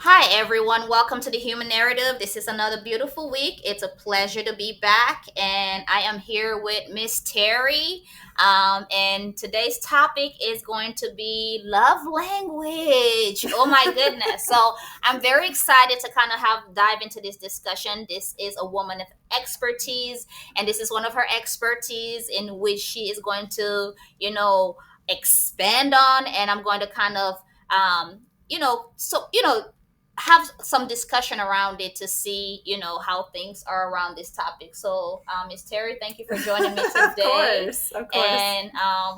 Hi, everyone. Welcome to the Human Narrative. This is another beautiful week. It's a pleasure to be back, and I am here with Miss Terry. And today's topic is going to be love language. Oh my goodness! So I'm very excited to kind of have dive into this discussion. This is a woman of expertise, and this is one of her expertise in which she is going to, expand on. And I'm going to kind of have some discussion around it to see, how things are around this topic. So, Ms. Terry, thank you for joining me today. Of course. And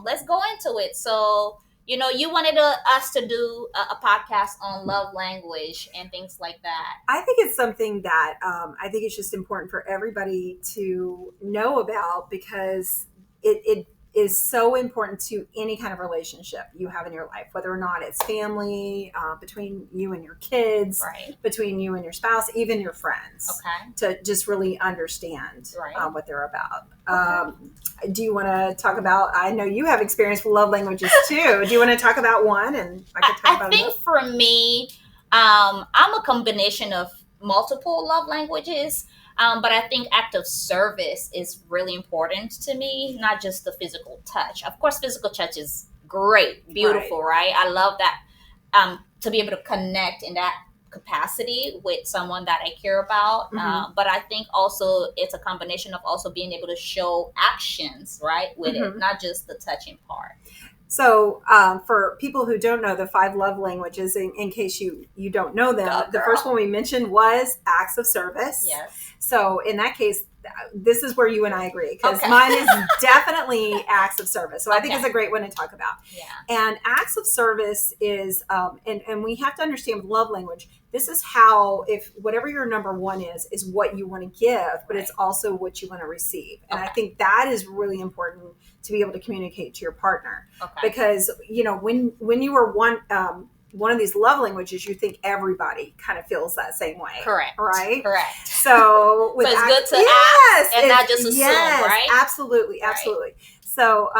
let's go into it. So, you wanted us to do a podcast on love language and things like that. I think it's something that I think it's just important for everybody to know about because it is so important to any kind of relationship you have in your life, whether or not it's family, between you and your kids, Right. between you and your spouse, even your friends, Okay. to just really understand Right. what they're about. Okay. Do you want to talk about? I know you have experience with love languages too. Do you want to talk about one, and I can talk I about think another? for me, I'm a combination of multiple love languages. But I think act of service is really important to me, not just the physical touch. Of course, physical touch is great, beautiful, right? I love that, to be able to connect in that capacity with someone that I care about. But I think also it's a combination of also being able to show actions, right, with it, not just the touching part. So, for people who don't know the five love languages, in case you don't know them, Go, the girl. first one we mentioned was acts of service. Yes. So, in that case, this is where you and I agree because Okay. mine is definitely acts of service. So, I think Okay. it's a great one to talk about. Yeah. And acts of service is, and we have to understand with love language, this is how, if whatever your number one is what you want to give, but it's also what you want to receive. And I Okay. think that is really important to be able to communicate to your partner. Okay. Because, when you are one of these love languages, you think everybody kind of feels that same way. Correct. Right? Correct. So, So it's good to yes, ask and not just assume, right? Absolutely, Right. absolutely. So,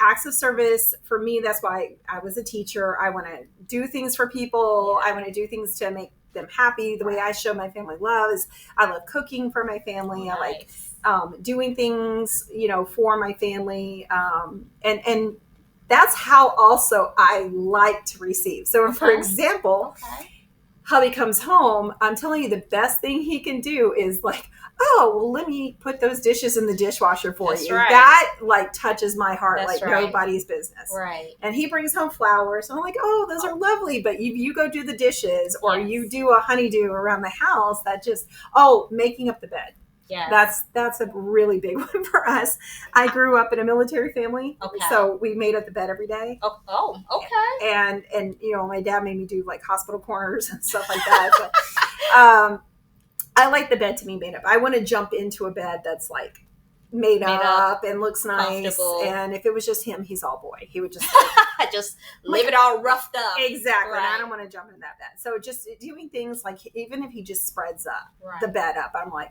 acts of service for me, that's why I was a teacher. I want to do things for people. Yeah. I want to do things to make them happy. The way I show my family love is I love cooking for my family. I like doing things, for my family. And that's how also I like to receive. So, for example, hubby comes home, I'm telling you, the best thing he can do is like, oh, well, let me put those dishes in the dishwasher for That's you. right. That like touches my heart That's like right. nobody's business. Right. And he brings home flowers. And I'm like, oh, those are lovely. But you go do the dishes or Yes. you do a honeydew around the house. That just, making up the bed. Yeah. That's a really big one for us. I grew up in a military family, Okay. so we made up the bed every day. Oh, okay. And my dad made me do like hospital corners and stuff like that. But I like the bed to be made up. I want to jump into a bed that's like made up and looks nice. And if it was just him, he's all boy. He would just just leave it all roughed up. Exactly. Right. I don't want to jump into that bed. So just doing things like, even if he just spreads up Right. the bed up, I'm like,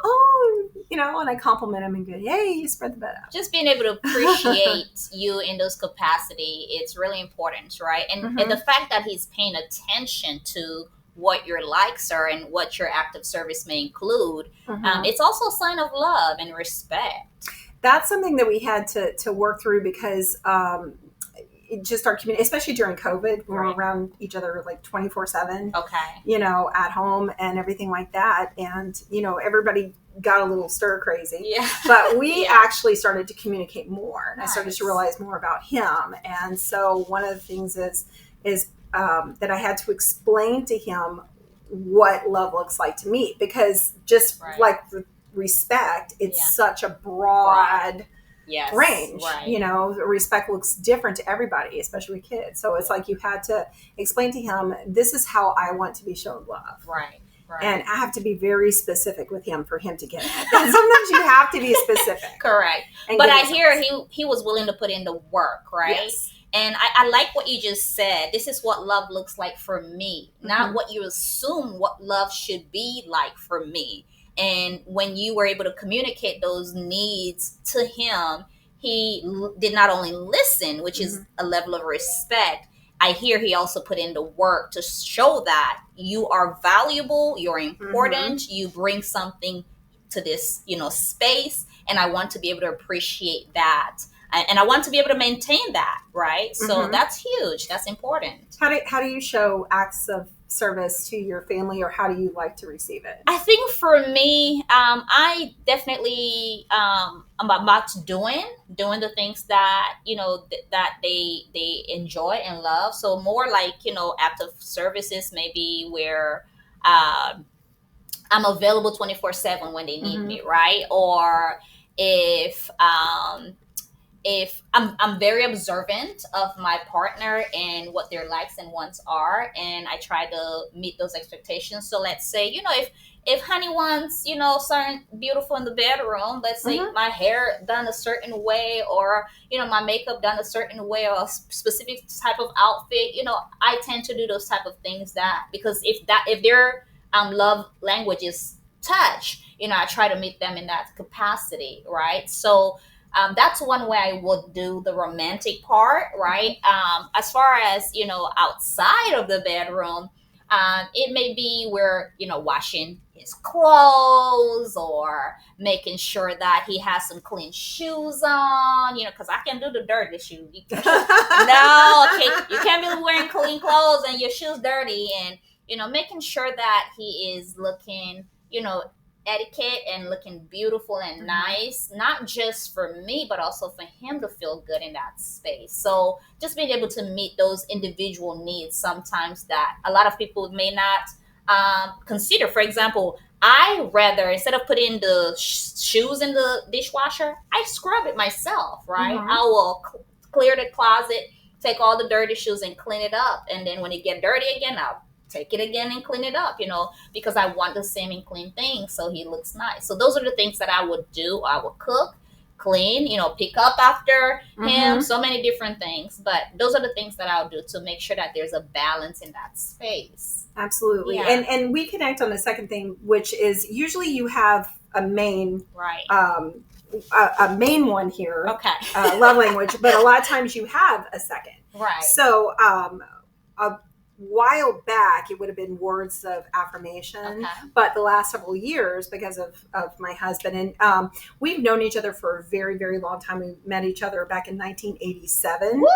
oh, and I compliment him and go, yay, you spread the bed up. Just being able to appreciate you in those capacity, it's really important, right? And the fact that he's paying attention to what your likes are and what your act of service may include, it's also a sign of love and respect. That's something that we had to work through because just our community, especially during COVID, we were around each other like 24/7. Okay. At home and everything like that. And, everybody got a little stir crazy. Yeah. But we actually started to communicate more. And I started Nice. to realize more about him. And so one of the things is that I had to explain to him what love looks like to me. Because just like respect, it's such a broad range. Right. Respect looks different to everybody, especially with kids. So it's like you had to explain to him, this is how I want to be shown love. Right. Right. And I have to be very specific with him for him to get it. And sometimes you have to be specific. Correct. But I hear he was willing to put in the work, right? Yes. And I like what you just said. This is what love looks like for me, not what you assume what love should be like for me. And when you were able to communicate those needs to him, he did not only listen, which is a level of respect, I hear he also put in the work to show that you are valuable, you're important, you bring something to this, space, and I want to be able to appreciate that. And I want to be able to maintain that, right? So that's huge. That's important. How do you show acts of service to your family, or how do you like to receive it? I think for me, I definitely I'm about doing the things that that they enjoy and love. So more like act of services, maybe where I'm available 24/7 when they need me, right? Or if I'm very observant of my partner and what their likes and wants are, and I try to meet those expectations. So let's say, if honey wants, something beautiful in the bedroom, let's say my hair done a certain way, or my makeup done a certain way, or a specific type of outfit, I tend to do those type of things, that because if their love language is touch, I try to meet them in that capacity, right? So that's one way I would do the romantic part, right? As far as outside of the bedroom, it may be where washing his clothes, or making sure that he has some clean shoes on, because I can do the dirty shoes. No, okay, you can't be wearing clean clothes and your shoes dirty, and making sure that he is looking, etiquette and looking beautiful and nice, not just for me, but also for him to feel good in that space. So just being able to meet those individual needs sometimes that a lot of people may not consider. For example, I rather, instead of putting the shoes in the dishwasher, I scrub it myself, right? I will clear the closet, take all the dirty shoes and clean it up, and then when it get dirty again, I'll take it again and clean it up, because I want the same and clean thing so he looks nice. So those are the things that I would do. I would cook, clean, pick up after him, so many different things. But those are the things that I'll do to make sure that there's a balance in that space. Absolutely. Yeah. And we connect on the second thing, which is usually you have a main right. A main one here, okay, love language, but a lot of times you have a second. Right. So a while back it would have been words of affirmation, but the last several years, because of my husband, and we've known each other for a very, very long time. We met each other back in 1987. Woo!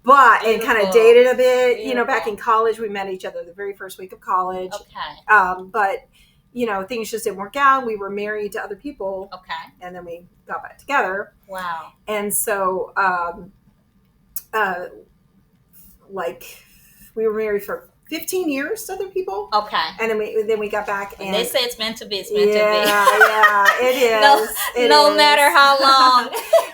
But and kind of dated a bit. Beautiful. Back in college we met each other the very first week of college. But things just didn't work out. We were married to other people. And then we got back together. Wow. And so we were married for 15 years to other people. And then we got back, and they say it's meant to be. It's meant to be. Yeah, it is. No matter how long.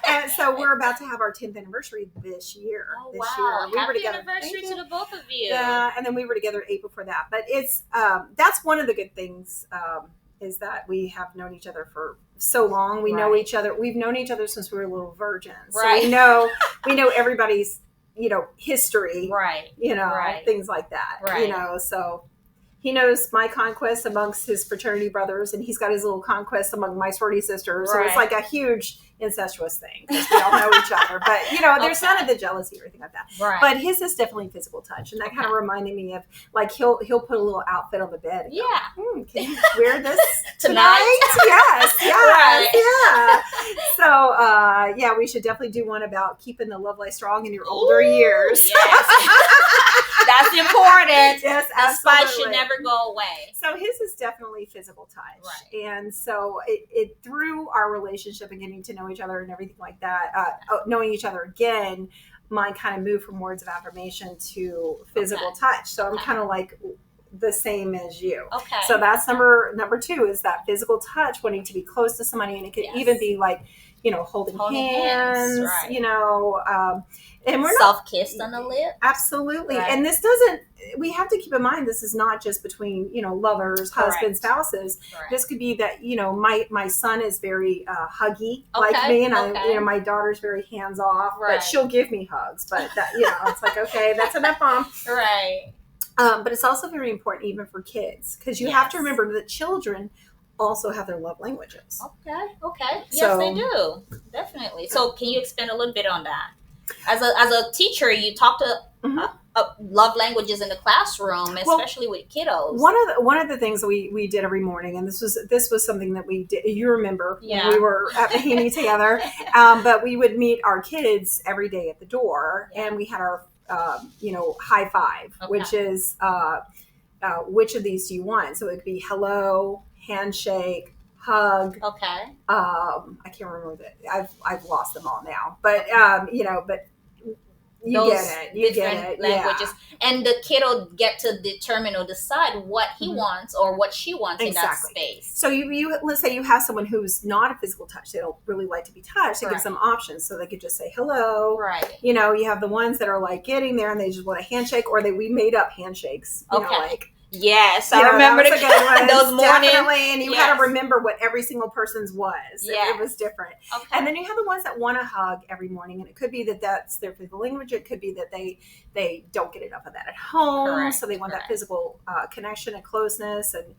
And so we're about to have our 10th anniversary this year. Oh, this wow. year. We Happy were together. anniversary to the both of you. Yeah, and then we were together April for that. But it's that's one of the good things, is that we have known each other for so long. We know each other. We've known each other since we were little virgins. Right. So we know everybody's history, right? Things like that, right? So he knows my conquest amongst his fraternity brothers, and he's got his little conquest among my sorority sisters. So it's like a huge incestuous thing, because we all know each other. But there's none of the jealousy or anything like that. Right. But his is definitely physical touch, and that kind of reminded me of, like, he'll put a little outfit on the bed. And go, can you wear this tonight? Yes. Right. Yeah. So we should definitely do one about keeping the love life strong in your older years. Yes. That's important. Yes, the spice should never go away. So his is definitely physical touch. Right. And so it through our relationship and getting to know each other and everything like that, knowing each other again, mine kind of moved from words of affirmation to physical touch. So I'm kind of like the same as you. So that's number 2, is that physical touch, wanting to be close to somebody, and it could even be like, holding hands, right. And we're self-kissed on the lip. Absolutely. Right. And we have to keep in mind, this is not just between, lovers, husbands, spouses. Right. This could be that, my son is very huggy like me, and my daughter's very hands off, but she'll give me hugs, but that, it's like, okay, that's enough, Mom. Right. But it's also very important even for kids, because you have to remember that children also have their love languages. Okay. Yes, they do. Definitely. So can you expand a little bit on that? As a teacher, you talk to love languages in the classroom, especially with kiddos. One of the things we did every morning, and this was something that we did. You remember when we were at Mahani together, but we would meet our kids every day at the door, and we had our high five, which is which of these do you want? So it could be hello, handshake, hug. Okay. I can't remember that. I've lost them all now, but but you get it. Languages, and the kid will get to determine or decide what he wants or what she wants in that space. So you let's say you have someone who's not a physical touch; they don't really like to be touched. It gives them options, so they could just say hello. Right. You have the ones that are like getting there and they just want a handshake, or we made up handshakes. Yes, I remember those mornings. Definitely, and you had to remember what every single person's was. Yeah, it was different. Okay. And then you have the ones that want to hug every morning, and it could be that that's their physical language. It could be that they don't get enough of that at home, so they want that physical connection and closeness. And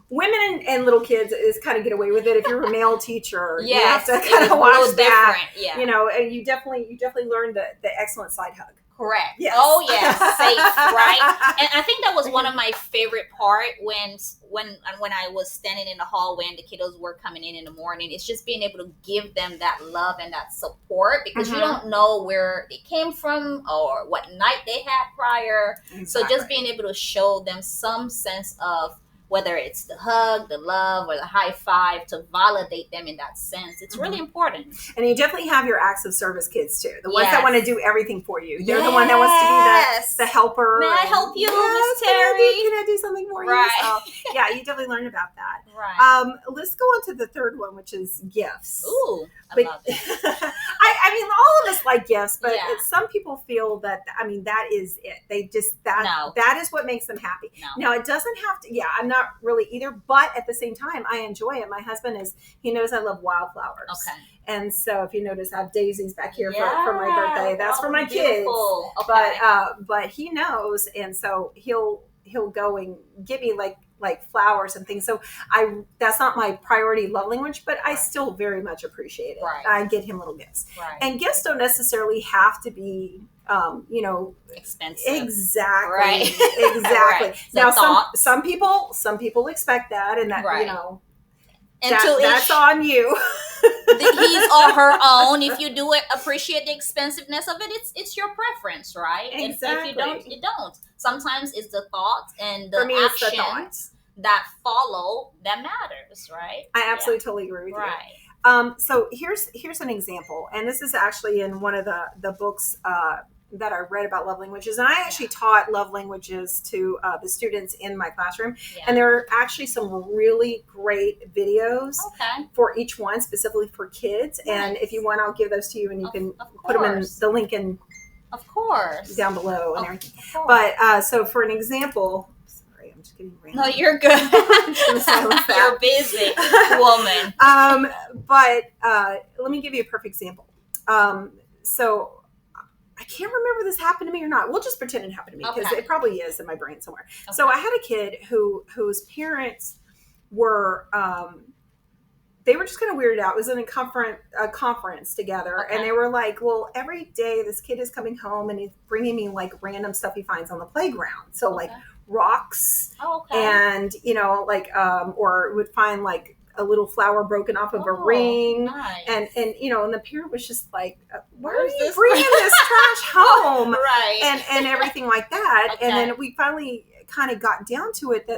women and little kids is kind of get away with it. If you're a male teacher, you have to kind of watch that. Yeah. And you definitely learn the excellent side hug. Correct. Yes. Oh yes, safe, right? And I think that was one of my favorite part when I was standing in the hallway and the kiddos were coming in the morning. It's just being able to give them that love and that support, because you don't know where they came from or what night they had prior. Exactly. So just being able to show them some sense of, whether it's the hug, the love, or the high five, to validate them in that sense. It's really important. And you definitely have your acts of service kids too. The ones that want to do everything for you. They're the one that wants to be the helper. May I help you, Miss Terry? Can I do something for you? Right. So, yeah, you definitely learn about that. Right. Let's go on to the third one, which is gifts. Ooh, I love it. I mean, all of us like gifts, but some people feel that, that is it. They just, that is what makes them happy. No. Now, it doesn't have to, I'm not really either, but at the same time, I enjoy it. My husband he knows I love wildflowers. Okay. And so if you notice, I have daisies back here for my birthday. That's for my kids. Okay. But he knows, and so he'll go and give me like flowers and things. So that's not my priority love language, but I still very much appreciate it. Right. I get him little gifts. Right. And gifts don't necessarily have to be expensive. Exactly. Right. Exactly. Right. Now some people expect that, and that and that's on you. He's or her own. If you do it, appreciate the expensiveness of it. It's your preference, right? Exactly. And if you don't, you don't. Sometimes it's the thoughts and the actions that follow that matters, right? I absolutely totally agree with you. Right. So here's an example, and this is actually in one of the books that I read about love languages, and I actually taught love languages to the students in my classroom, and there are actually some really great videos for each one, specifically for kids. Nice. And if you want, I'll give those to you, and you can put them in the link in, of course, down below and everything. But so for an example. Sorry, I'm just getting random. No, you're good. You're busy, woman. But let me give you a perfect example. So I can't remember if this happened to me or not. We'll just pretend it happened to me, because it probably is in my brain somewhere. Okay. So I had a kid whose parents were they were just kind of weirded out. It was in a conference together, and they were like, well, every day this kid is coming home and he's bringing me like random stuff he finds on the playground. So like rocks and or would find like a little flower broken off of a ring. Nice. And the parent was just like, why are you bringing this trash home? Right. And everything like that. Okay. And then we finally kind of got down to it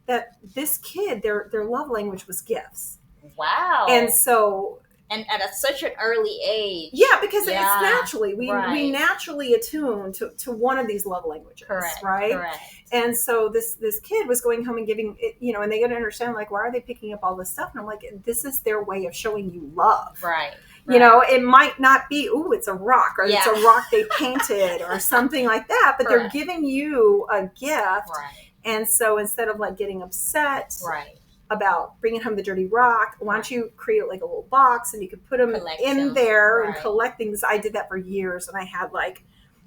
that this kid, their love language was gifts. Wow. And so, and at such an early age. Yeah, because it's naturally, we naturally attune to one of these love languages. Correct. Right? Correct. And so this kid was going home and giving it, and they got to understand, like, why are they picking up all this stuff? And I'm like, this is their way of showing you love. Right. It might not be, it's a rock, or it's a rock they painted or something like that, but they're giving you a gift. Right. And so instead of like getting upset about bringing home the dirty rock, why don't you create like a little box, and you could put them in there and collect things. I did that for years, and I had like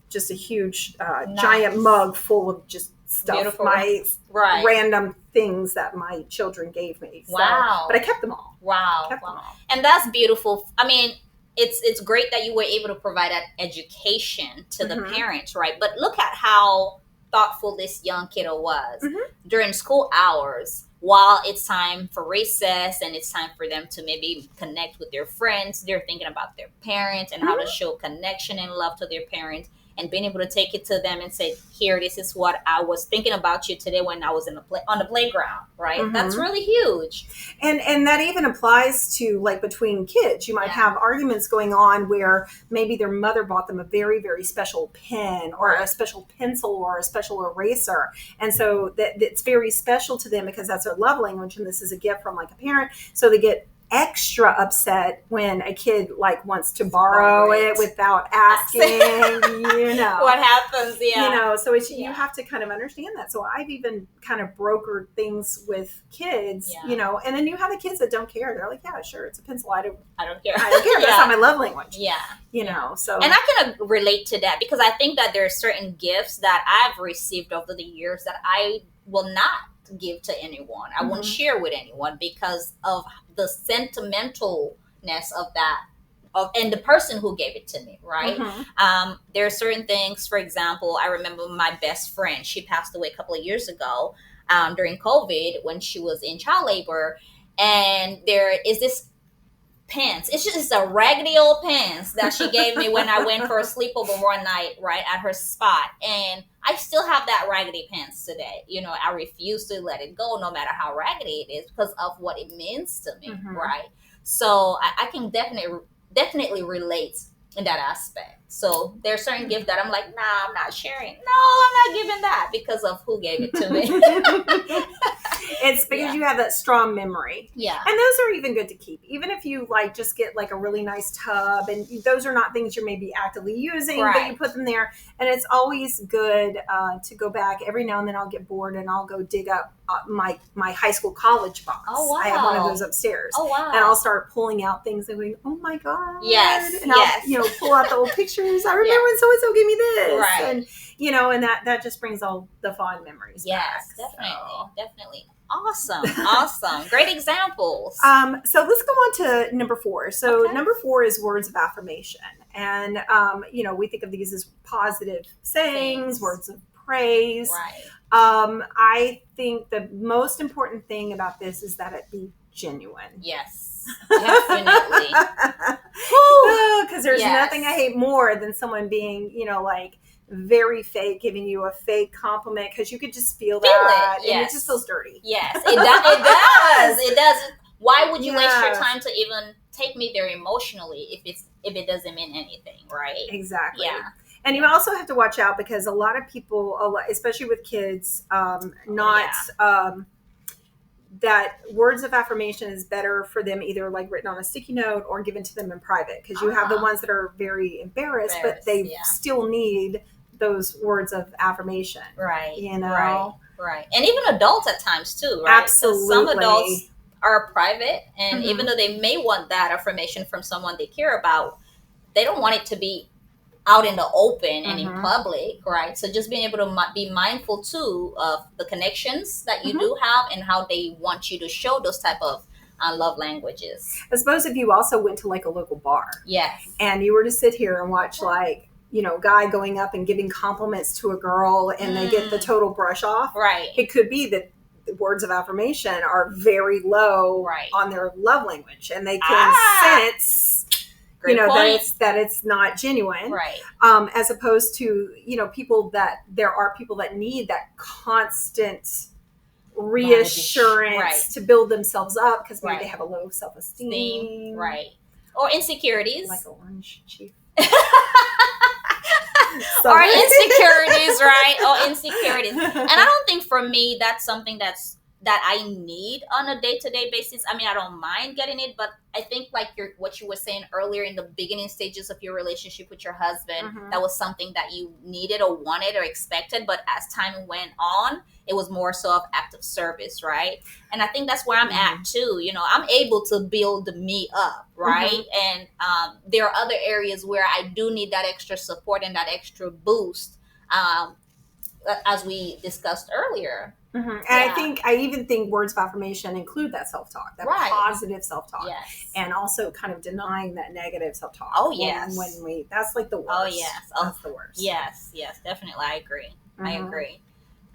just a huge giant mug full of just stuff. Beautiful. My random things that my children gave me. So, wow. But I kept them all. Wow. Kept them all. And that's beautiful. I mean, it's great that you were able to provide that education to the Mm-hmm. parents, right? But look at how thoughtful this young kiddo was Mm-hmm. during school hours. While it's time for recess and it's time for them to maybe connect with their friends, they're thinking about their parents and how to Mm-hmm. show connection and love to their parents, and being able to take it to them and say, "Here, this is what I was thinking about you today when I was in the on the playground." Right? That's Mm-hmm. really huge. And that even applies to like between kids. You might Yeah. have arguments going on where maybe their mother bought them a very, very special pen or a Right. special pencil or a special eraser. And so that it's very special to them because that's their love language and this is a gift from like a parent. So they get extra upset when a kid like wants to borrow it without asking, What happens? Yeah. so it's, you Yeah. have to kind of understand that. So I've even kind of brokered things with kids, Yeah. and then you have the kids that don't care. They're like, yeah, sure, it's a pencil. I don't care. care. That's not my love language. Yeah. So And I can relate to that because I think that there are certain gifts that I've received over the years that I will not give to anyone. I won't Mhm. share with anyone because of the sentimentalness of that. And the person who gave it to me, right? There are certain things. For example, I remember my best friend. She passed away a couple of years ago during COVID when she was in child labor, and there is this pants. It's just a raggedy old pants that she gave me when I went for a sleepover one night, right at her spot. And I still have that raggedy pants today. I refuse to let it go, no matter how raggedy it is, because of what it means to me, right? So I can definitely relate in that aspect. So there's certain gifts that I'm like, nah, I'm not sharing. No, I'm not giving that because of who gave it to me. It's because you have that strong memory. Yeah. And those are even good to keep. Even if you like just get like a really nice tub and those are not things you're maybe actively using, but you put them there. And it's always good to go back. Every now and then I'll get bored and I'll go dig up my high school college box. Oh, wow. I have one of those upstairs. Oh, wow. And I'll start pulling out things and going, oh my God. Yes. And I'll pull out the old pictures. I remember when so-and-so gave me this. Right. And and that just brings all the fond memories back. Definitely. Awesome. Great examples. So let's go on to number 4. So Okay. number 4 is words of affirmation. And, we think of these as positive sayings, words of praise. Right. I think the most important thing about this is that it be genuine. Yes, definitely. Because there's nothing I hate more than someone being, like very fake, giving you a fake compliment because you could just feel that, and it just feels dirty. Yes, it does. It does. Why would you waste your time to even take me there emotionally if it doesn't mean anything, right? Exactly. Yeah. And you also have to watch out because a lot of people, especially with kids, that words of affirmation is better for them either like written on a sticky note or given to them in private because you have the ones that are very embarrassed but they still need those words of affirmation. Right. Right. And even adults at times too, right? Absolutely. Some adults are private and even though they may want that affirmation from someone they care about, they don't want it to be out in the open and in public, right? So just being able to be mindful too of the connections that you do have and how they want you to show those type of love languages. I suppose if you also went to like a local bar, and you were to sit here and watch like guy going up and giving compliments to a girl and they get the total brush off, right? It could be that the words of affirmation are very low on their love language and they can sense that it's not genuine, right? As opposed to people that there are people that need that constant reassurance to build themselves up because maybe they have a low self-esteem, right? Or insecurities, like Orange Chief. Or insecurities, right? Or insecurities. And I don't think for me that's something that I need on a day-to-day basis. I mean, I don't mind getting it, but I think like what you were saying earlier in the beginning stages of your relationship with your husband, that was something that you needed or wanted or expected. But as time went on, it was more so of act of service, right? And I think that's where I'm at too. I'm able to build me up, right? And there are other areas where I do need that extra support and that extra boost. as we discussed earlier. Mm-hmm. And Yeah. I even think words of affirmation include that self-talk, that Right. positive self-talk, Yes. and also kind of denying that negative self-talk. Oh, yes. When we, that's like the worst. Oh, yes. That's the worst. Yes, yes, definitely. I agree. I Mhm. agree.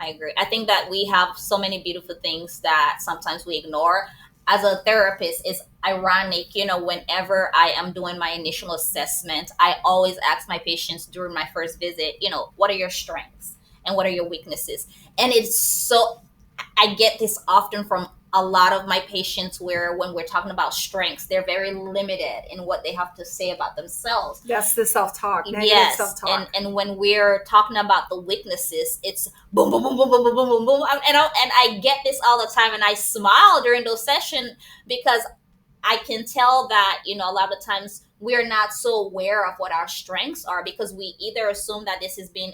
I agree. I think that we have so many beautiful things that sometimes we ignore. As a therapist, it's ironic, whenever I am doing my initial assessment, I always ask my patients during my first visit, what are your strengths and what are your weaknesses? And it's so, I get this often from a lot of my patients where when we're talking about strengths, they're very limited in what they have to say about themselves. That's the self-talk, negative Yes, self-talk. and when we're talking about the weaknesses, it's boom, boom, boom, boom, boom, boom, boom, boom, boom. And I get this all the time, and I smile during those sessions because I can tell that, a lot of times we're not so aware of what our strengths are because we either assume that this is being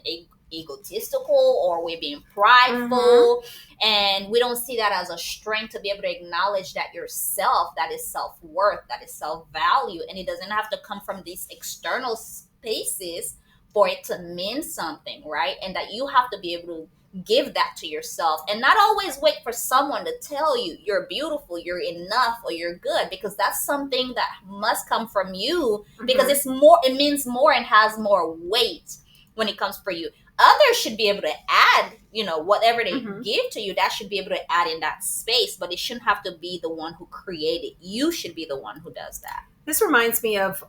egotistical or we're being prideful. Mm-hmm. And we don't see that as a strength to be able to acknowledge that yourself, that is self-worth, that is self-value. And it doesn't have to come from these external spaces for it to mean something, right? And that you have to be able to give that to yourself and not always wait for someone to tell you you're beautiful, you're enough, or you're good, because that's something that must come from you because it means more and has more weight when it comes for you. Others should be able to add, whatever they give to you, that should be able to add in that space, but it shouldn't have to be the one who created. You should be the one who does that. This reminds me of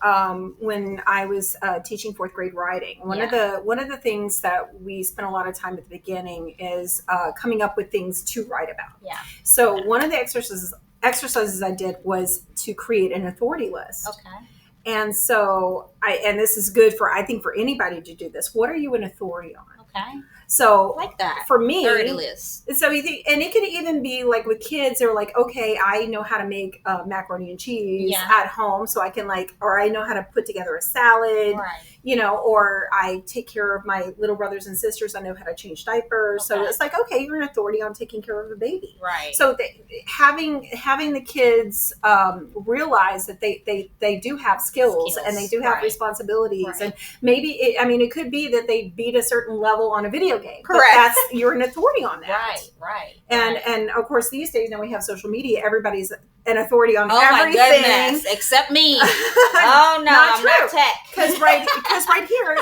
when I was teaching fourth grade writing. One of the things that we spent a lot of time at the beginning is coming up with things to write about. Yeah. So one of the exercises I did was to create an authority list. Okay. And so and this is good for, I think, for anybody to do this. What are you an authority on? Okay. So like that for me, authority list. So you think, and it could even be like with kids, they're like, okay, I know how to make macaroni and cheese at home, so I can or I know how to put together a salad, right. Or I take care of my little brothers and sisters. I know how to change diapers. Okay. So it's like, okay, you're an authority on taking care of a baby, right? So having the kids realize that they do have skills and they do have responsibilities, right. And maybe it could be that they beat a certain level on a video game. Correct. You're an authority on that. Right. And of course these days now we have social media. Everybody's an authority on everything. Oh my goodness, except me. Oh no, I'm not tech. Because right here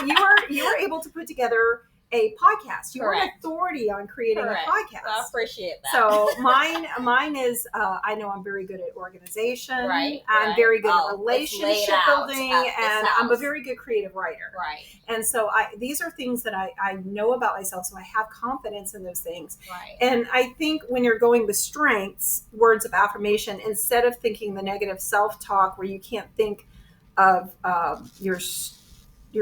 you are able to put together a podcast. You're an authority on creating a podcast. I appreciate that. So mine is I know I'm very good at organization. Right. I'm very good at relationship building, and I'm a very good creative writer. Right. And so these are things that I know about myself, so I have confidence in those things. Right. And I think when you're going with strengths, words of affirmation, instead of thinking the negative self-talk where you can't think of your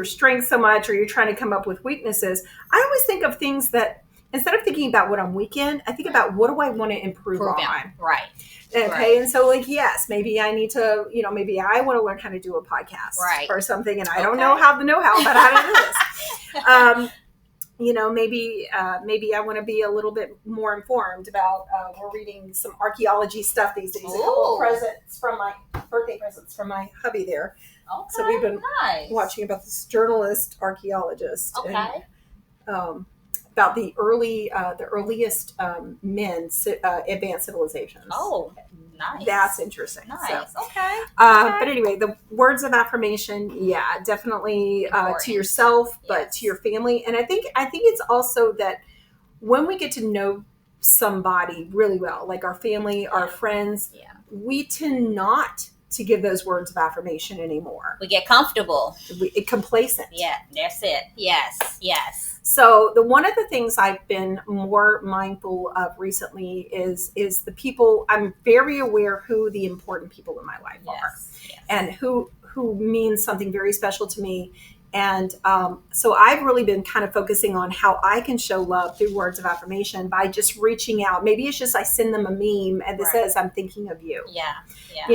strengths so much, or you're trying to come up with weaknesses, I always think of things that, instead of thinking about what I'm weak in, I think about what do I want to improve on. Right. Okay. Right. And so yes, maybe I need to, maybe I want to learn how to do a podcast or something. And I don't know how to know-how about how to do this. Maybe I want to be a little bit more informed about, we're reading some archaeology stuff these days. Ooh. A couple of birthday presents from my hubby there. Okay, so we've been watching about this journalist archaeologist. Okay. And, about the earliest advanced civilizations. Oh, nice. That's interesting. Nice. So, okay. But anyway, the words of affirmation, definitely to yourself, but to your family. And I think it's also that when we get to know somebody really well, like our family, our friends, we tend not to give those words of affirmation anymore. We get comfortable. Complacent. Yeah, that's it. Yes. So one of the things I've been more mindful of recently is the people. I'm very aware who the important people in my life are, and who means something very special to me. And so I've really been kind of focusing on how I can show love through words of affirmation by just reaching out. Maybe it's just I send them a meme and it says, "I'm thinking of you." Yeah.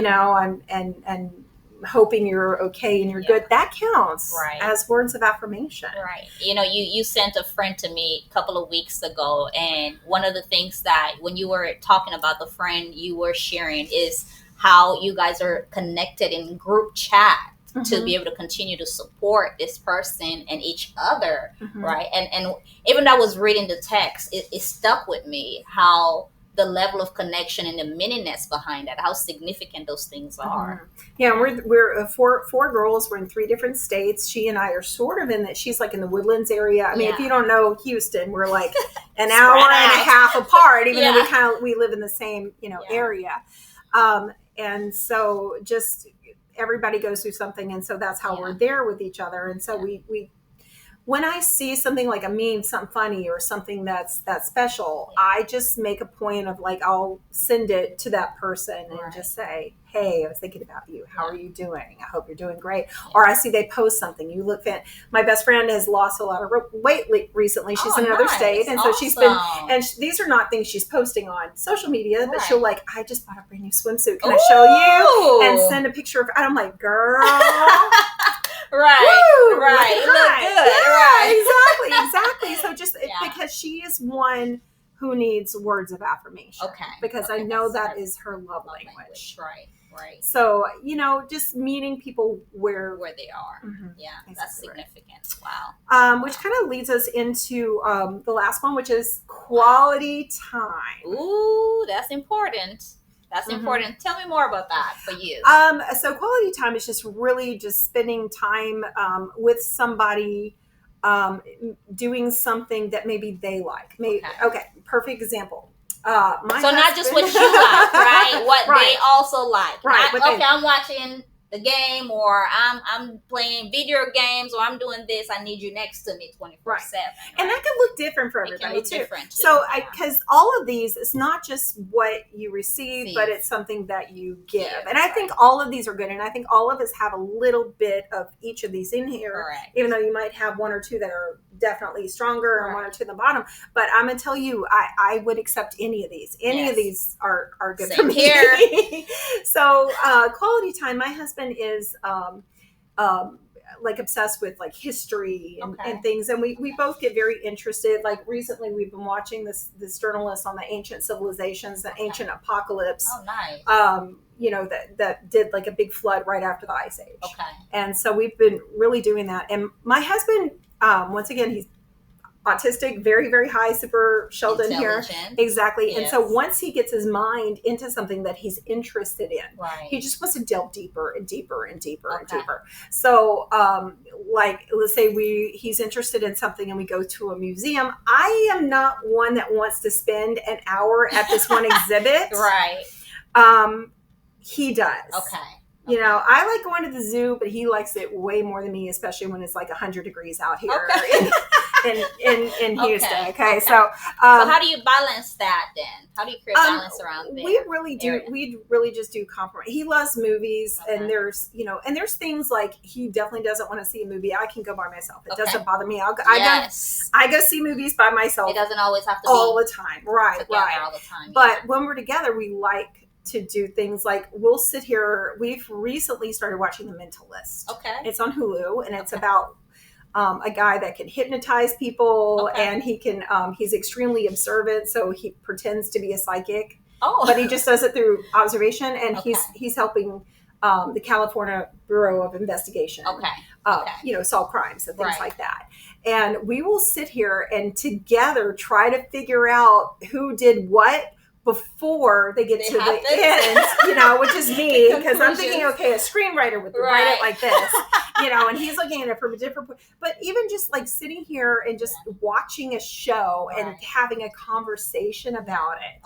I'm and hoping you're okay and you're good. That counts as words of affirmation. Right. You sent a friend to me a couple of weeks ago, and one of the things that when you were talking about the friend you were sharing is how you guys are connected in group chat. to Mm-hmm. be able to continue to support this person and each other, Mm-hmm. right? And even though I was reading the text, it stuck with me how the level of connection and the meaningness behind that, how significant those things are. Mm-hmm. Yeah, we're four girls. We're in three different states. She and I are sort of in that. She's like in the Woodlands area. I mean, if you don't know Houston, we're like an hour and a half apart, even though we live in the same area. And so just everybody goes through something, and so that's how we're there with each other. And so we when I see something like a meme, something funny or something that's special, I just make a point of like, I'll send it to that person and just say, hey, I was thinking about you. How are you doing? I hope you're doing great. Or I see they post something. You look at, my best friend has lost a lot of weight recently. She's in another state. And so she's been, and these are not things she's posting on social media, but she'll like, I just bought a brand new swimsuit. Can I show you? And send a picture of, and I'm like, girl. Right. Woo, right. You look good. Yeah, exactly. So just because she is one who needs words of affirmation. Okay. Because I know that is her love language. Right. Right. So, just meeting people where they are. Mm-hmm, yeah, that's significant. Wow. Which kind of leads us into the last one, which is quality time. Ooh, that's important. That's important. Tell me more about that for you. So quality time is just really just spending time with somebody, doing something that maybe they like. Okay, perfect example. So not just what you like, right? What they also like. Right. Not, I'm watching the game, or I'm playing video games, or I'm doing this. I need you next to me 24/7. Right? And that can look different for everybody too. So because all of these, it's not just what you receive, but it's something that you give. And I think all of these are good. And I think all of us have a little bit of each of these in here, even though you might have one or two that are definitely stronger and one or two in the bottom. But I'm gonna tell you, I would accept any of these. Any of these are good for me. Here. So quality time. My husband is like obsessed with like history and things, and we both get very interested. Like recently we've been watching this journalist on the ancient civilizations, the ancient apocalypse. Oh, nice. That did like a big flood right after the Ice Age. And so we've been really doing that. And my husband, once again, he's autistic, very, very high, super Sheldon here. Exactly. Yes. And so once he gets his mind into something that he's interested in, he just wants to delve deeper and deeper and deeper and deeper. So like, let's say he's interested in something and we go to a museum. I am not one that wants to spend an hour at this one exhibit. He does. I like going to the zoo, but he likes it way more than me, especially when it's like 100 degrees out here in Houston. So how do you balance that then? How do you create balance around there? We really do. We really just do compromise. He loves movies, and there's things like he definitely doesn't want to see a movie. I can go by myself. It doesn't bother me. I go see movies by myself. It doesn't always have to all the time. Right. All the time. But when we're together, we like to do things like we'll sit here. We've recently started watching The Mentalist. It's on Hulu, and it's about a guy that can hypnotize people, and he can he's extremely observant, so he pretends to be a psychic, but he just does it through observation, and he's helping the California Bureau of Investigation solve crimes and things like that. And we will sit here and together try to figure out who did what before they get to the end, which is me, because I'm thinking, a screenwriter would write it like this, and he's looking at it from a different point. But even just like sitting here and just watching a show and having a conversation about it,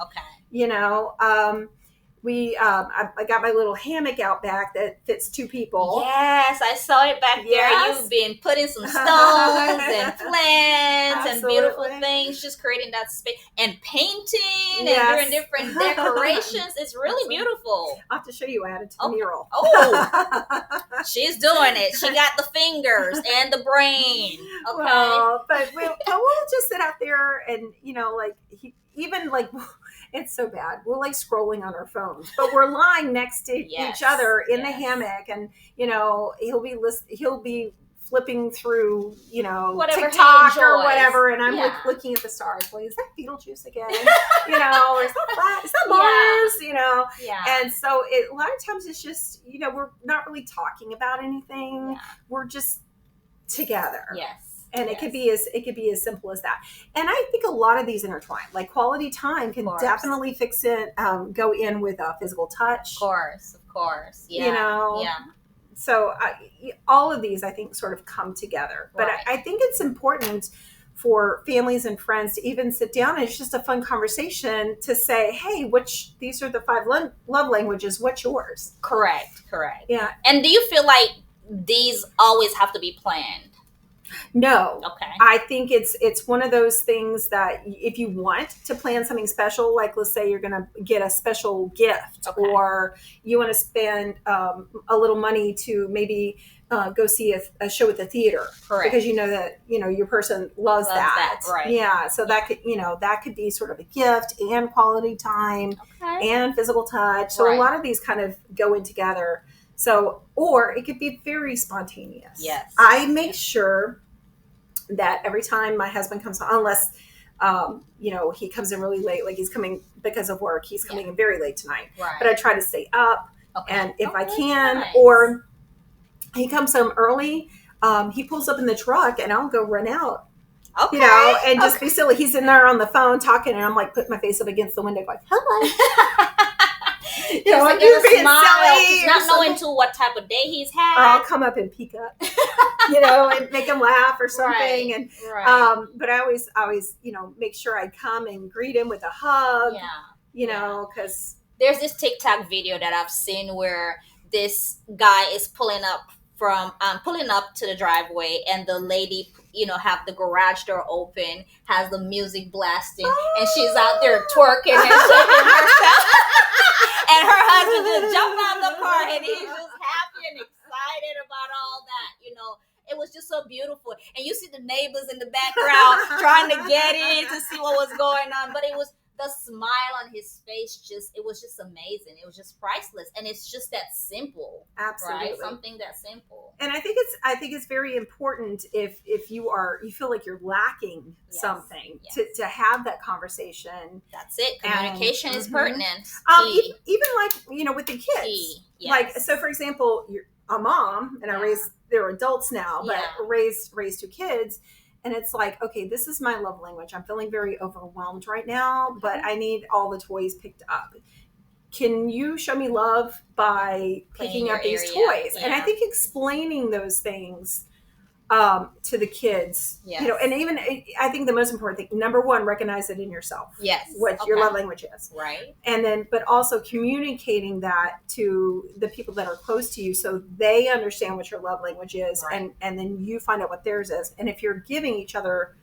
I got my little hammock out back that fits two people. Yes, I saw it back there. You've been putting some stones and plants and beautiful things, just creating that space and painting and doing different decorations. It's really beautiful. I'll have to show you. I added to the mural. She's doing it. She got the fingers and the brain. Well, but we'll just sit out there and it's so bad. We're like scrolling on our phones, but we're lying next to each other in the hammock, and he'll be flipping through, Whatever he TikTok or enjoys. whatever, and I'm Yeah. like looking at the stars. Well, is that Beetlejuice again? Or is that Mars? Yeah. And so a lot of times it's just, we're not really talking about anything. Yeah. We're just together. Yes. And it could be as simple as that. And I think a lot of these intertwine. Like quality time can definitely fix it. Go in with a physical touch. Of course. Yeah. Yeah. So all of these, I think, sort of come together. But I think it's important for families and friends to even sit down, and it's just a fun conversation to say, hey, these are the 5 love languages. What's yours? Correct. Yeah. And do you feel like these always have to be planned? No. Okay. I think it's one of those things that if you want to plan something special, like let's say you're going to get a special gift, or you want to spend a little money to maybe go see a show at the theater, because that your person loves that. Right. Yeah. So that could be sort of a gift and quality time and physical touch. So a lot of these kind of go in together. So, or it could be very spontaneous. Yes. I make sure that every time my husband comes home, unless, he comes in really late, like he's coming because of work, he's coming in very late tonight. Right. But I try to stay up, and if I can, nice. or he comes home early, he pulls up in the truck and I'll go run out. And just be silly. He's in there on the phone talking, and I'm like putting my face up against the window going, hi. Like you're being smile, silly, not knowing to what type of day he's had. Or I'll come up and peek up, and make him laugh or something. And but I always make sure I come and greet him with a hug. Because there's this TikTok video that I've seen where this guy is pulling up to the driveway, and the lady, have the garage door open, has the music blasting, and she's out there twerking and shaking herself. And her husband just jumped out the car, and he's just happy and excited about all that. It was just so beautiful. And you see the neighbors in the background trying to get in to see what was going on. But it was the smile on his face, it was just amazing. It was just priceless. And it's just that simple. Absolutely. Right? Something that simple. And I think it's very important if you feel like you're lacking something to have that conversation. That's it. Communication is pertinent. Even like, with the kids. Yes. Like, so for example, you're a mom, and they're adults now, but raised 2 kids. And it's like, okay, this is my love language. I'm feeling very overwhelmed right now, but I need all the toys picked up. Can you show me love by picking up these toys? And I think explaining those things to the kids, and even I think the most important thing, number one, recognize it in yourself. Yes. What your love language is. Right. And then, but also communicating that to the people that are close to you, so they understand what your love language is, and then you find out what theirs is. And if you're giving each other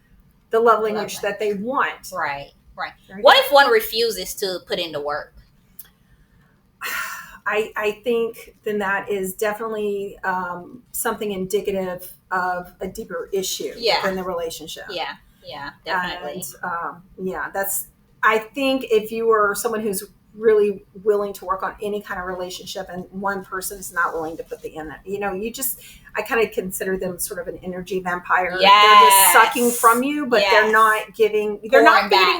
the love language that they want. Right. What if one refuses to put in the work? I think then that is definitely something indicative of a deeper issue in the relationship. Yeah, definitely. And I think if you are someone who's really willing to work on any kind of relationship, and one person is not willing to put the in I kind of consider them sort of an energy vampire. Yes. They're just sucking from you, but they're not feeding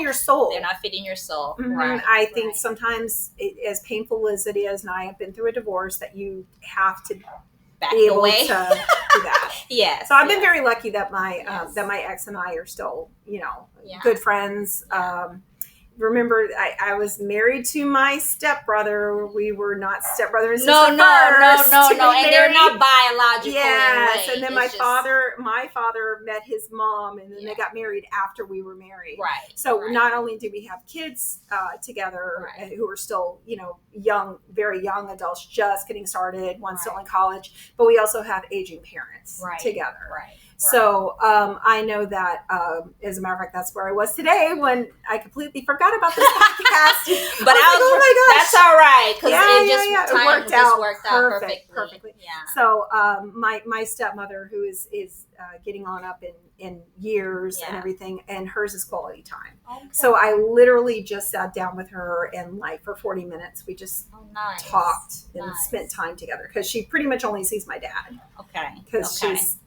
your soul. They're not feeding your soul. Mm-hmm. Right. I think sometimes, as painful as it is, and I have been through a divorce, that you have to be able to do that. Yes. So I've been very lucky that my ex and I are still, good friends. Remember, I was married to my stepbrother. We were not stepbrother and sister No. first. No. And they're not biological. Yes, and then my father met his mom, and then they got married after we were married. Right. So not only do we have kids together who are still, young, very young adults, just getting started, one still in college, but we also have aging parents together. Right. So I know that, as a matter of fact, that's where I was today when I completely forgot about this podcast. But oh my gosh, that's all right, because it worked out perfectly. Yeah. So my stepmother, who is getting on up in years and everything, and hers is quality time. Okay. So I literally just sat down with her, and for 40 minutes we just talked and spent time together, because she pretty much only sees my dad. Okay. Because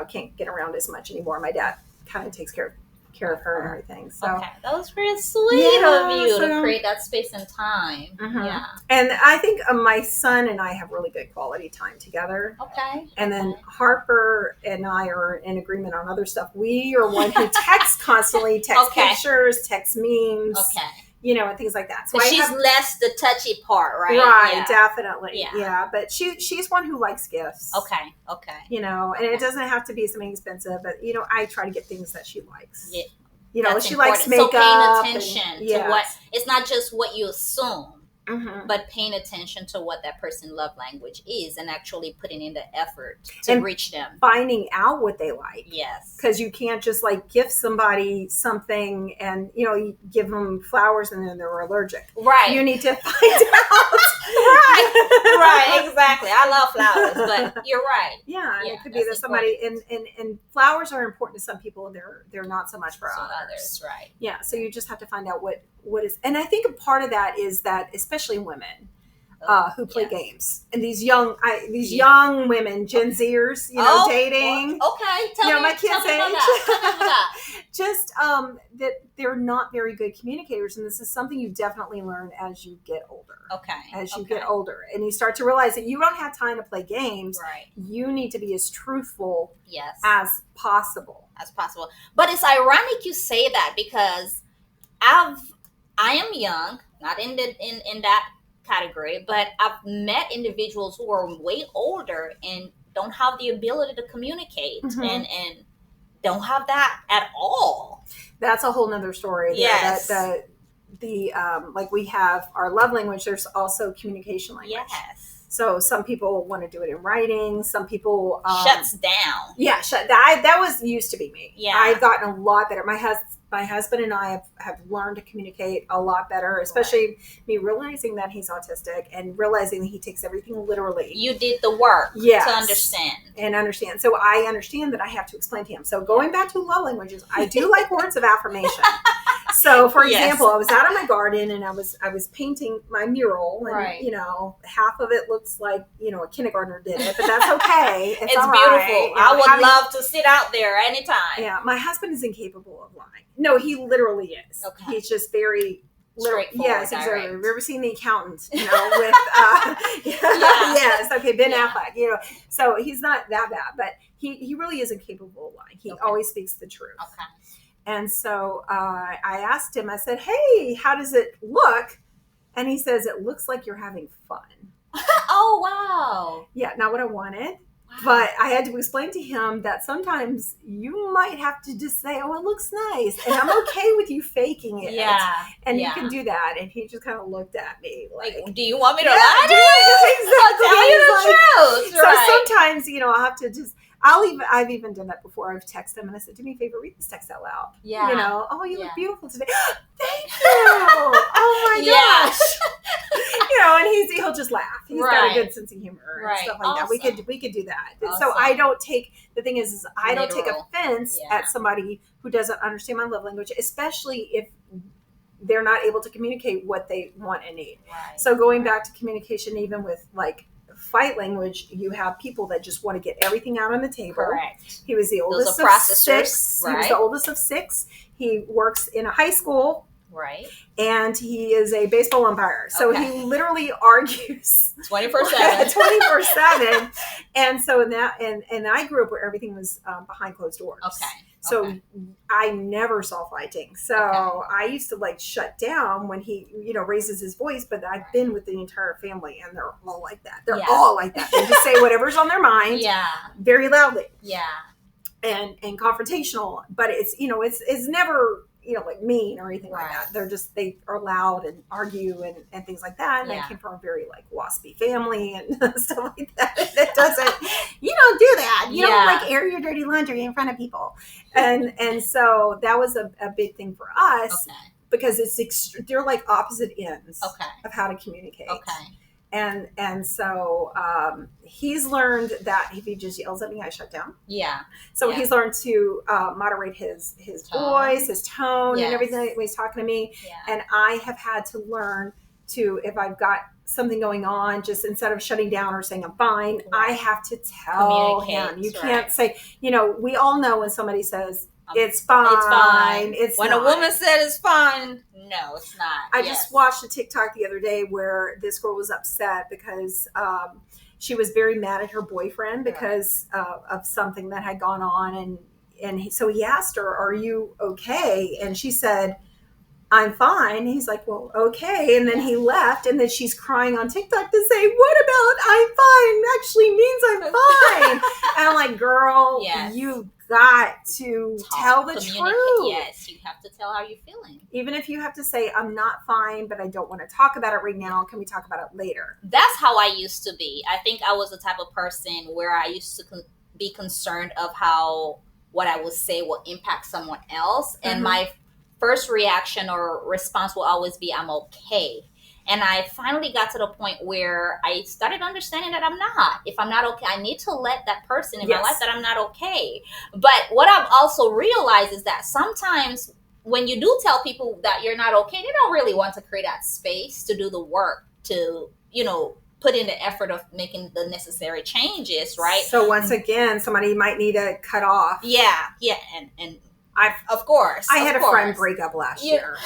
can't get around as much anymore. My dad kind of takes care of her and everything. So okay, that was very sweet of you to create that space and time. Mm-hmm. Yeah. And I think my son and I have really good quality time together. Okay. And then Harper and I are in agreement on other stuff. We are one who texts constantly, text pictures, text memes. Okay. And things like that. So she's less the touchy part, right? Right, definitely. Yeah. But she's one who likes gifts. Okay. And it doesn't have to be something expensive, but I try to get things that she likes. Yeah. She likes makeup. So paying attention to what, it's not just what you assume, but paying attention to what that person's love language is and actually putting in the effort to reach them. Finding out what they like. Yes. Because you can't just gift somebody something and, you give them flowers and then they're allergic. Right. You need to find out. Right, exactly. I love flowers, but you're right. Yeah, it could be that somebody, and flowers are important to some people, they're not so much for others. Right. Yeah, so you just have to find out what is, and I think a part of that is that, especially women who play games, and these young women, Gen Zers, dating. Okay, tell me my kids' about that. Just that they're not very good communicators, and this is something you definitely learn as you get older. Okay. As you get older, and you start to realize that you don't have time to play games. Right. You need to be as truthful as possible. But it's ironic you say that, because I am young, not in that category, but I've met individuals who are way older and don't have the ability to communicate and don't have that at all. That's a whole nother story. Yes. The like we have our love language, there's also communication language. Yes. So some people want to do it in writing. Some people shuts down. Yeah, that was used to be me. Yeah. I've gotten a lot better. My husband and I have learned to communicate a lot better, especially me realizing that he's autistic and realizing that he takes everything literally. You did the work to understand. So I understand that I have to explain to him. So going back to love languages, I do like words of affirmation. So for example, I was out in my garden and I was painting my mural, and half of it looks like a kindergartner did it, but that's okay. It's all beautiful. right. I would love to sit out there anytime. Yeah, my husband is incapable of lying. No, he literally is. Okay. He's just very straightforward. Yes, exactly. Have you ever seen The Accountant? With yes, okay, Ben Affleck. So he's not that bad, but he really is incapable of lying. He always speaks the truth. Okay. And so I asked him. I said, "Hey, how does it look?" And he says, "It looks like you're having fun." Oh wow! Yeah, not what I wanted. But I had to explain to him that sometimes you might have to just say, "Oh, it looks nice," and I'm okay with you faking it. Yeah, and you can do that. And he just kind of looked at me like, "Do you want me to lie to you? Exactly. I'll tell you the truth." So sometimes, I'll have to just. I've even done that before. I've texted him and I said, "Do me a favor, read this text out loud." Yeah. "Oh, you look beautiful today." "Thank you." Oh my gosh. And he'll just laugh. He's got a good sense of humor and stuff like that. We could do that. Awesome. So I don't take, the thing is I don't take offense at somebody who doesn't understand my love language, especially if they're not able to communicate what they want and need. Right. So going back to communication, even with fight language, you have people that just want to get everything out on the table. Correct. He was the oldest of 6. Right. He was the oldest of 6. He works in a high school. Right. And he is a baseball umpire. So he literally argues 24/7. 24/7. And so in that, and I grew up where everything was behind closed doors. Okay. So I never saw fighting. So I used to shut down when he, raises his voice, but I've been with the entire family and they're all like that. They're all like that. They just say whatever's on their mind. Yeah. Very loudly. Yeah. And confrontational, but it's never, mean or anything like that. They are loud and argue and things like that. And I came from a very waspy family and stuff like that. That doesn't, you don't do that. You don't air your dirty laundry in front of people. And so that was a big thing for us because they're opposite ends of how to communicate. Okay. And so he's learned that if he just yells at me, I shut down. Yeah. So he's learned to moderate his voice, his tone, and everything when he's talking to me. Yeah. And I have had to learn to, if I've got something going on, just instead of shutting down or saying I'm fine, I have to tell him. You can't say, we all know when somebody says it's fine. It's when not. A woman said it's fine, no, it's not. I just watched a TikTok the other day where this girl was upset because she was very mad at her boyfriend because of something that had gone on, so he asked her, "Are you okay?" And she said, "I'm fine." He's like, "Well, okay." And then he left, and then she's crying on TikTok to say, "What about I'm fine actually means I'm fine?" And I'm like, "Girl, you got to tell the truth." Yes, you have to tell how you're feeling. Even if you have to say, "I'm not fine, but I don't want to talk about it right now. Can we talk about it later?" That's how I used to be. I think I was the type of person where I used to be concerned of how what I would say will impact someone else. And my first reaction or response will always be, I'm okay. And I finally got to the point where I started understanding that I'm not. If I'm not okay, I need to let that person in my life that I'm not okay. But what I've also realized is that sometimes when you do tell people that you're not okay, they don't really want to create that space to do the work to, put in the effort of making the necessary changes, right? So once again, somebody might need to cut off. Yeah, and of course. I had a friend breakup last year.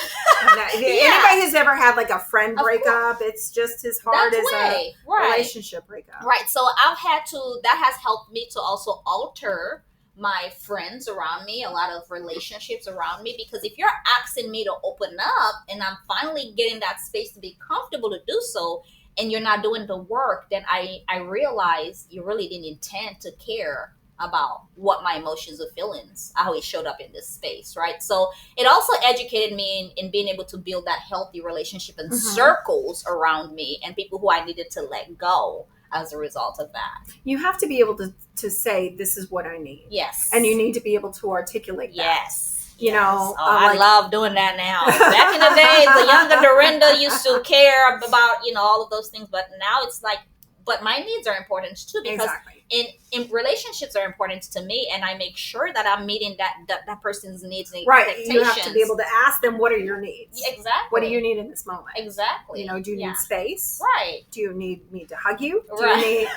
Anybody who's ever had like a friend breakup, it's just as hard as a relationship breakup. Right. So that has helped me to also alter my friends around me, a lot of relationships around me, because if you're asking me to open up and I'm finally getting that space to be comfortable to do so, and you're not doing the work, then I realize you really didn't intend to care about what my emotions or feelings, how it showed up in this space, right? So it also educated me in being able to build that healthy relationship and circles around me and people who I needed to let go as a result of that. You have to be able to say, this is what I need. Yes. And you need to be able to articulate that. Yes. I love doing that now. Back in the day, the younger Dorinda used to care about, all of those things. But now it's like, but my needs are important too, because in relationships are important to me, and I make sure that I'm meeting that person's needs and expectations. You have to be able to ask them, what are your needs? Exactly. What do you need in this moment? Exactly. Do you need space? Right. Do you need me to hug you? Do you need,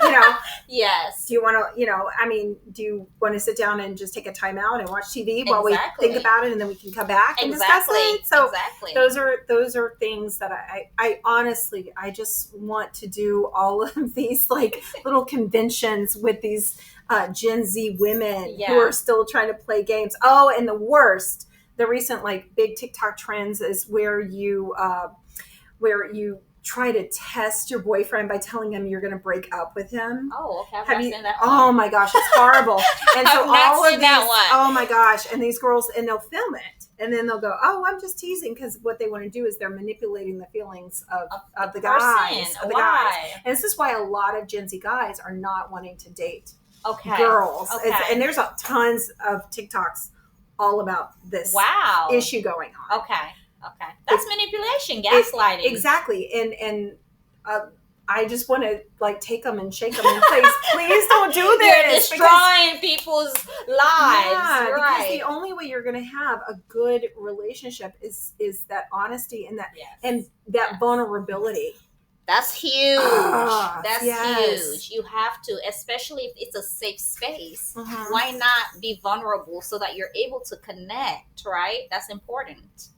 yes. Do you want to, do you want to sit down and just take a time out and watch TV while we think about it, and then we can come back and discuss it? So those are things that I honestly, I just want to do all of these like little conventions with these Gen Z women who are still trying to play games. Oh, and the recent like big TikTok trends is where you try to test your boyfriend by telling him you're going to break up with him. Oh, okay. Have you seen that? Oh my gosh, it's horrible. And so all of these, oh my gosh, and these girls, and they'll film it, and then they'll go, "Oh, I'm just teasing," because what they want to do is they're manipulating the feelings of the guys. And this is why a lot of Gen Z guys are not wanting to date girls. And there's tons of TikToks all about this issue going on. Okay. That's manipulation, gaslighting. Exactly. And I just want to like take them and shake them and please don't do this. You're destroying people's lives. Yeah, because the only way you're going to have a good relationship is that honesty and that vulnerability. That's huge. That's huge. You have to, especially if it's a safe space. Why not be vulnerable so that you're able to connect, right? That's important.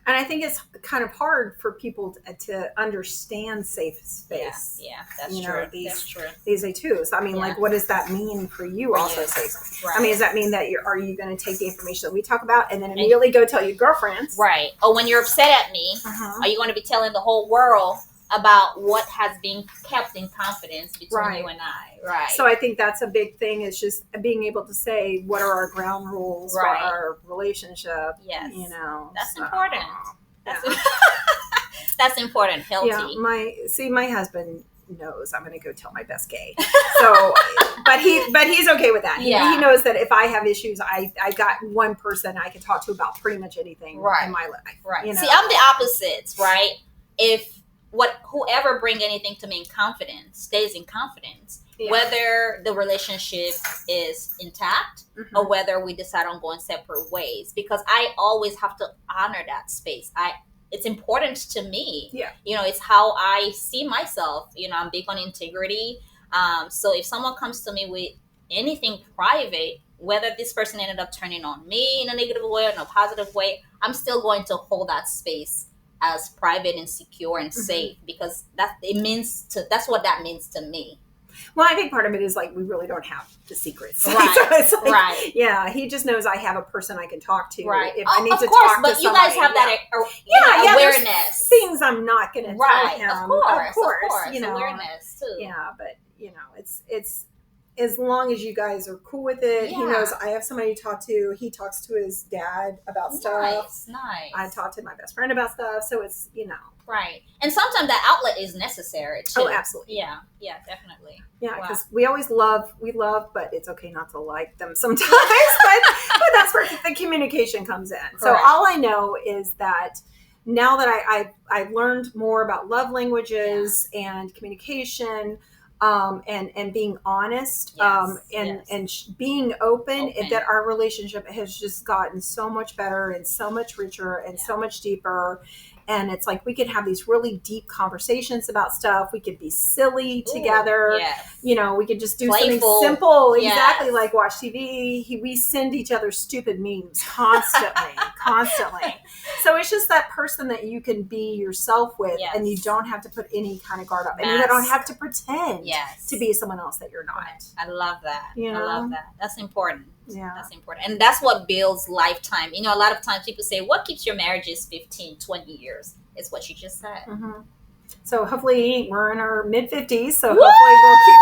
And I think it's kind of hard for people to understand safe space. Yeah, that's true. That's true. These are too. So I mean, like, what does that mean for you? Also, safe. Right. I mean, does that mean that are you going to take the information that we talk about and then immediately go tell your girlfriends? Right. Or when you're upset at me, are you going to be telling the whole world about what has been kept in confidence between you and I? Right. So I think that's a big thing, is just being able to say, what are our ground rules for our relationship? Yes. That's so, important. That's important. Healthy. Yeah. My husband knows I'm going to go tell my best gay. So, but he's okay with that. He knows that if I have issues, I got one person I can talk to about pretty much anything in my life. Right. See, I'm the opposite, right? If whoever bring anything to me in confidence stays in confidence, whether the relationship is intact or whether we decide on going separate ways, because I always have to honor that space. it's important to me. Yeah. It's how I see myself. I'm big on integrity. So if someone comes to me with anything private, whether this person ended up turning on me in a negative way or in a positive way, I'm still going to hold that space as private and secure and safe, because that's what that means to me. Well, I think part of it is like we really don't have the secrets. Right. So it's like, right. Yeah, he just knows I have a person I can talk to. Right. If I need to course, talk but to you somebody. guys have that awareness. Things I'm not going to tell him. Of course. Awareness too. Yeah, but it's as long as you guys are cool with it. Yeah. He knows I have somebody to talk to. He talks to his dad about stuff. Nice. I talk to my best friend about stuff. So it's Right. And sometimes that outlet is necessary too. Oh, absolutely. Yeah, definitely. Yeah, because we love, but it's okay not to like them sometimes. but that's where the communication comes in. Correct. So all I know is that now that I've learned more about love languages and communication, and being honest, and being open, that our relationship has just gotten so much better and so much richer and so much deeper. And it's like we could have these really deep conversations about stuff. We could be silly together. Yes. We could just do Playful. something simple. Yes. Exactly, like watch TV. We send each other stupid memes constantly. So it's just that person that you can be yourself with, and you don't have to put any kind of guard up. And you don't have to pretend to be someone else that you're not. Right. I love that. I love that. That's important. Yeah. That's important. And that's what builds lifetime. A lot of times people say, what keeps your marriages 15, 20 years? It's what you just said. Mm-hmm. So hopefully we're in our mid 50s. So hopefully we'll keep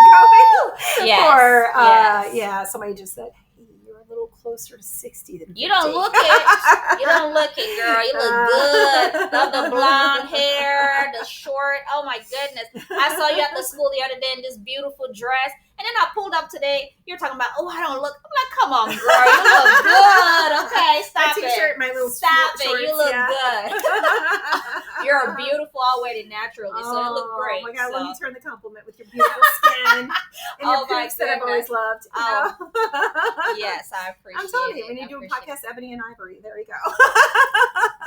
going. Yes. Somebody just said, hey, you're a little closer to 60 than 50. You don't look it. You don't look it, girl. You look good. Love the blonde hair, the short. Oh my goodness. I saw you at the school the other day in this beautiful dress. And then I pulled up today. You're talking about, I don't look. I'm like, come on, girl. You look good. Okay, stop my t-shirt, my little stop shorts, it. You look good. You're beautiful already naturally, so you look great. Oh my God, let me turn the compliment with your beautiful skin and your boobs that I've always loved. Yes, I appreciate it. I'm telling you, when you do a podcast, Ebony and Ivory, there you go.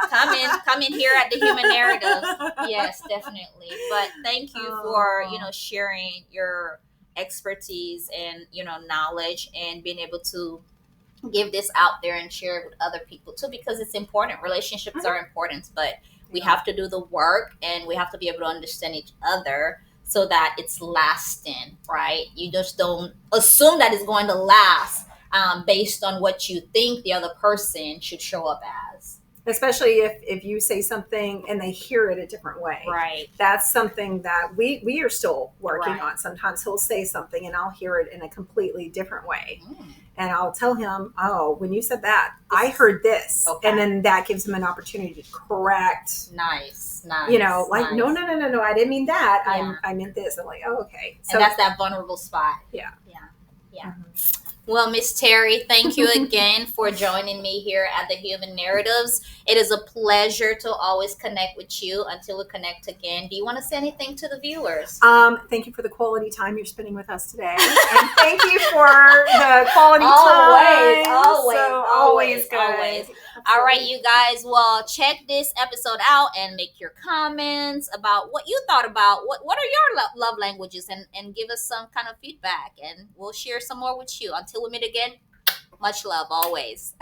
Come in here at the Human Narrative. Yes, definitely. But thank you for sharing your expertise and knowledge, and being able to give this out there and share it with other people too, because it's important. Relationships are important, but we have to do the work, and we have to be able to understand each other so that it's lasting, right? You just don't assume that it's going to last based on what you think the other person should show up as. Especially if you say something and they hear it a different way. Right. That's something that we are still working on. Sometimes he'll say something and I'll hear it in a completely different way. And I'll tell him, when you said that, I heard this. Okay. And then that gives him an opportunity to correct. Nice. No, I didn't mean that. Yeah. I meant this. I'm like, okay. So and that's that vulnerable spot. Yeah. Mm-hmm. Well, Miss Terry, thank you again for joining me here at the Human Narratives. It is a pleasure to always connect with you. Until we connect again, do you want to say anything to the viewers? Thank you for the quality time you're spending with us today. And thank you for the quality time. Always good. Always. All right, you guys. Well, check this episode out and make your comments about what you thought about. What are your love languages, and give us some kind of feedback, and we'll share some more with you. Until we meet again, much love always.